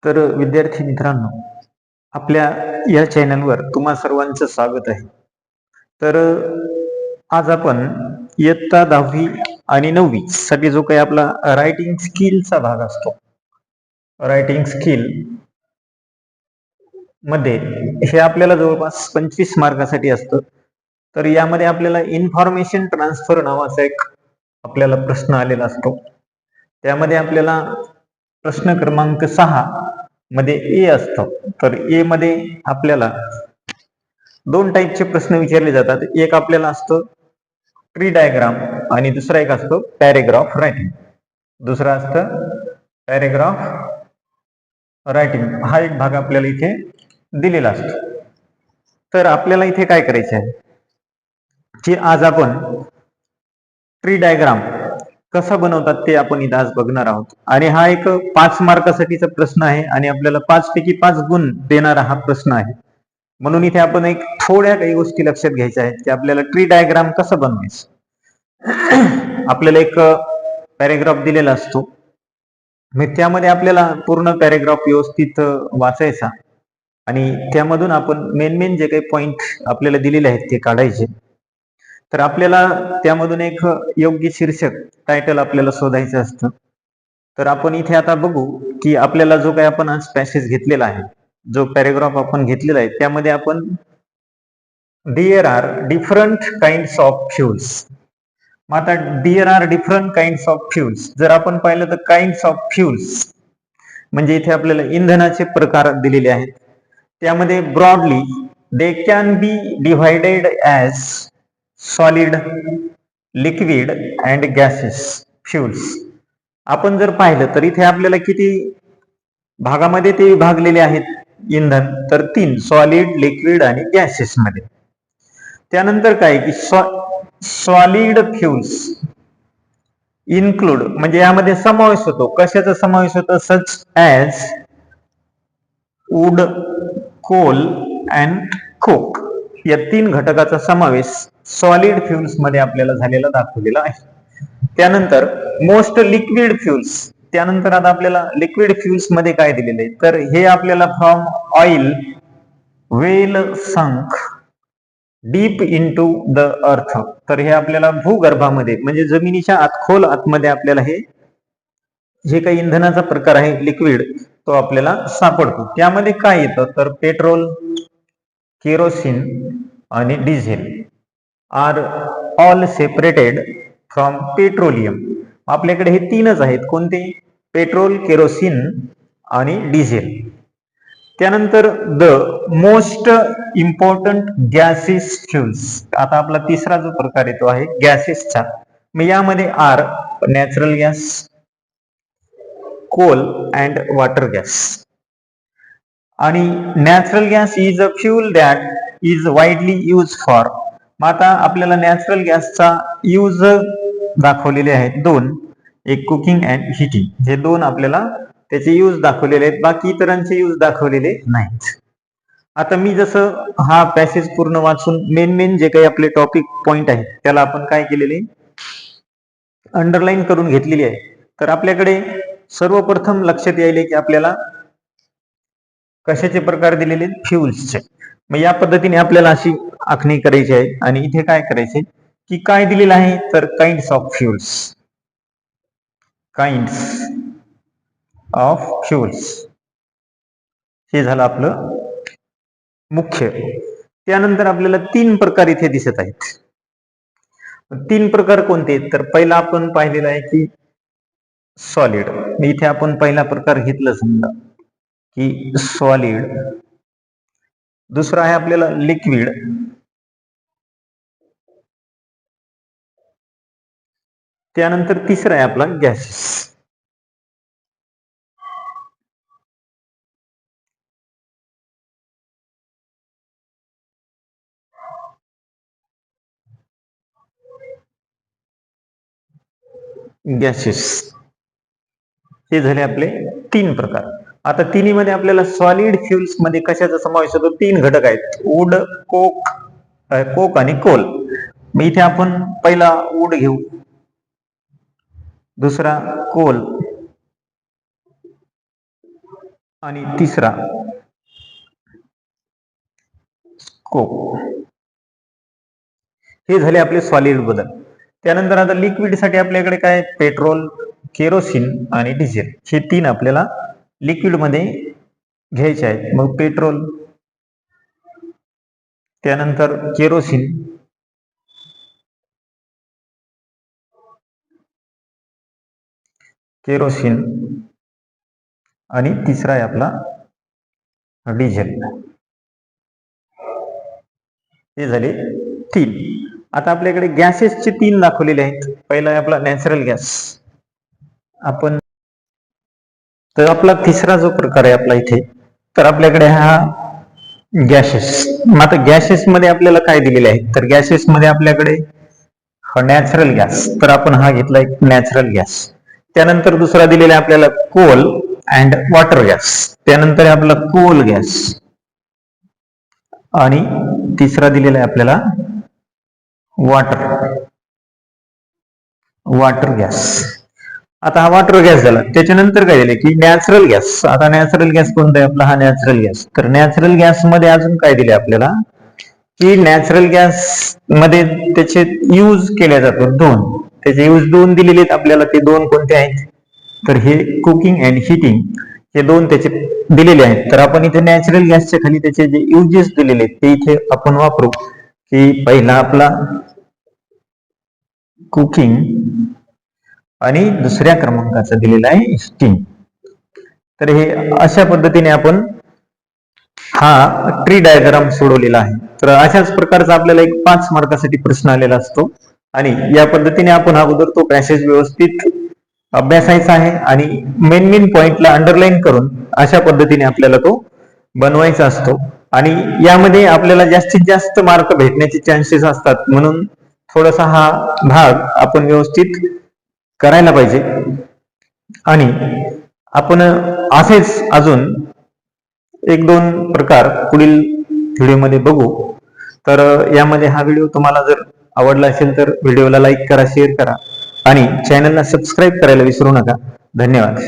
तर विद्यार्थी मित्रांनो, आपल्या या चॅनलवर तुम्हा सर्वांचं स्वागत आहे. तर आज आपण इयत्ता 10वी आणि 9वी साठी जो काही आपला रायटिंग स्किलचा भाग असतो, रायटिंग स्किल मध्ये हे आपल्याला जवळपास 25 मार्कासाठी असतं. तर यामध्ये आपल्याला इन्फॉर्मेशन ट्रान्सफर नावाचा एक आपल्याला प्रश्न आलेला असतो. त्यामध्ये आपल्याला प्रश्न क्रमांक 6 मध्ये ए असतो. तर ए मध्ये आपल्याला दोन टाईपचे प्रश्न विचारले जातात. एक आपल्याला असतं ट्री डायग्राम आणि दुसरा एक असतो पॅरेग्राफ रायटिंग. दुसरा असतं पॅरेग्राफ रायटिंग. हा एक भाग आपल्याला इथे दिलेला असतो. तर आपल्याला इथे काय करायचे आहे की आज आपण ट्री डायग्राम कसा बनवतात ते आपण इथे आज बघणार आहोत. आणि हा एक 5 मार्कासाठीचा प्रश्न आहे आणि आपल्याला 5 पैकी 5 गुण देणारा हा प्रश्न आहे. म्हणून इथे आपण एक थोड्या काही गोष्टी लक्षात घ्यायच्या आहेत की आपल्याला ट्री डायग्राम कसं बनवायचं. आपल्याला एक पॅरेग्राफ दिलेला असतो. मग त्यामध्ये आपल्याला पूर्ण पॅरेग्राफ व्यवस्थित वाचायचा आणि त्यामधून आपण मेन जे काही पॉइंट आपल्याला दिलेले आहेत ते काढायचे. तर आपल्याला त्यामधून एक योग्य शीर्षक टायटल आपल्याला शोधायचं असतं. तर आपण इथे आता बघू की आपल्याला जो काही आपण आज पॅसेज घेतलेला आहे, जो पॅरेग्राफ आपण घेतलेला आहे, त्यामध्ये आपण there are different kinds of fuels. मग आता there are different kinds of fuels जर आपण पाहिलं तर काइंड्स ऑफ फ्युल्स म्हणजे इथे आपल्याला इंधनाचे प्रकार दिलेले आहेत. त्यामध्ये broadly they can be divided as solid, liquid and gases fuels. आपण जर पाहिलं तर इथे आपल्याला किती भागामध्ये ते विभागलेले आहेत इंधन, तर 3, सॉलिड, लिक्विड आणि गॅसेस मध्ये. त्यानंतर काय की सॉलिड फ्युल्स इन्क्लूड म्हणजे यामध्ये समावेश होतो. कशाचा समावेश होतो? Such as wood, coal and coke. या 3 घटकाचा समावेश सॉलिड फ्युल्स मध्ये आपल्याला झालेला दाखवलेला आहे. त्यानंतर मोस्ट लिक्विड फ्युल्स. त्यानंतर आता आपल्याला लिक्विड फ्युल्स मध्ये काय दिलेले आहे, तर हे आपल्याला फ्रॉम ऑइल वेल संक डीप इनटू द अर्थ. तर हे आपल्याला भूगर्भामध्ये म्हणजे जमिनीच्या खोल आतमध्ये आपल्याला हे जे काही इंधनाचा प्रकार आहे लिक्विड तो आपल्याला सापडतो. त्यामध्ये काय येतं तर पेट्रोल, केरोसिन आणि diesel are all separated from petroleum. आपल्याकडे हे 3च आहेत. कोणते? पेट्रोल, केरोसिन आणि डिझेल. त्यानंतर the most important gases fuels. आता आपला तिसरा जो प्रकार येतो आहे गॅसेसचा. मग यामध्ये are natural gas, coal and water gas. आणि natural gas is a fuel that is widely use for. मग आता आपल्याला नॅचरल गॅसचा यूज दाखवलेले आहेत 2. एक कुकिंग अँड हिटिंग. हे 2 आपल्याला त्याचे यूज दाखवलेले आहेत. बाकी इतरांचे यूज दाखवलेले नाहीत. आता मी जसं हा पॅसेज पूर्ण वाचून मेन जे काही आपले टॉपिक पॉइंट आहेत त्याला आपण काय केलेले अंडरलाईन करून घेतलेली आहे. तर आपल्याकडे सर्वप्रथम लक्षात यायले की आपल्याला कशाचे प्रकार दिलेले? फ्युल्सचे. मग या पद्धतीने आपल्याला अशी आखणी करायची आहे. आणि इथे काय करायचे की काय दिलेलं आहे तर kinds of fuels. Kinds of fuels हे झालं आपलं मुख्य. त्यानंतर आपल्याला 3 प्रकार इथे दिसत आहेत. 3 प्रकार कोणते? तर पहिला आपण पाहिलेला आहे की सॉलिड. इथे आपण पहिला प्रकार घेतला समजा की सॉलिड. दुसरा आहे आपल्याला लिक्विड. त्यानंतर तिसरा आहे आपला गॅसेस. गॅसेस हे झाले आपले 3 प्रकार. आता तिन्ही मध्ये आपल्याला सॉलिड फ्युल्स मध्ये कशाचा समावेश होतो? 3 घटक आहेत, वूड, कोक आणि कोल. मग इथे आपण पहिला वूड घेऊ, दुसरा कोल आणि तिसरा कोक. हे झाले आपले सॉलिड बदल. त्यानंतर आता लिक्विड साठी आपल्याकडे काय, पेट्रोल, केरोसिन आणि डिझेल हे तीन आपल्याला लिक्विड मध्ये घ्यायचे आहेत. मग पेट्रोल, त्यानंतर केरोसिन, आणि तिसरा आहे आपला डिझेल. हे झाले तीन. आता आपल्याकडे गॅसेसचे तीन दाखवलेले आहेत. पहिला आहे आपला नॅचरल गॅस. आपण तर आपला तिसरा जो प्रकार आहे आपला इथे, तर आपल्याकडे हा गॅसेस. आता गॅसेस मध्ये आपल्याला काय दिलेले आहे, तर गॅसेस मध्ये आपल्याकडे नॅचरल गॅस, तर आपण हा घेतला एक नॅचरल गॅस. त्यानंतर दुसरा दिलेला आहे आपल्याला कोल अँड वॉटर गॅस. त्यानंतर आहे आपला कोल गॅस आणि तिसरा दिलेला आहे आपल्याला वॉटर गॅस. आता हा वॉटर गॅस झाला. त्याच्यानंतर काय झाले की नॅचरल गॅस. आता नॅचरल गॅस कोणता आहे आपला, हा नॅचरल गॅस. तर नॅचरल गॅस मध्ये अजून काय दिले आपल्याला, की नॅचरल गॅस मध्ये त्याचे यूज केल्या जातात दोन. त्याचे यूज दोन दिलेले आहेत आपल्याला. ते दोन कोणते आहेत, तर हे कुकिंग अँड हिटिंग हे दोन त्याचे दिलेले आहेत. तर आपण इथे नॅचरल गॅसच्या खाली त्याचे जे युजेस दिलेले आहेत ते इथे आपण वापरू. की पहिला आपला कुकिंग आणि दुसऱ्या क्रमांकाचा दिलेला आहे हिटिंग. तर हे अशा पद्धतीने आपण हा ट्री डायग्राम सोडवलेला आहे. तर अशाच प्रकारचा आपल्याला एक 5 मार्कासाठी प्रश्न आलेला असतो आणि या पद्धतीने आपण अगोदर तो पॅसेज व्यवस्थित अभ्यासायचा आहे आणि मेन पॉइंटला अंडरलाईन करून अशा पद्धतीने आपल्याला तो बनवायचा असतो. आणि यामध्ये आपल्याला जास्तीत जास्त मार्क भेटण्याचे चान्सेस असतात, म्हणून थोडासा हा भाग आपण व्यवस्थित करायला पाहिजे. आणि आपण असेच अजून एक दोन प्रकार पुढील व्हिडिओमध्ये बघू. तर यामध्ये हा व्हिडिओ तुम्हाला जर आवडला असेल तर व्हिडिओला लाईक करा, शेअर करा आणि चॅनलला सबस्क्राईब करायला विसरू नका. धन्यवाद.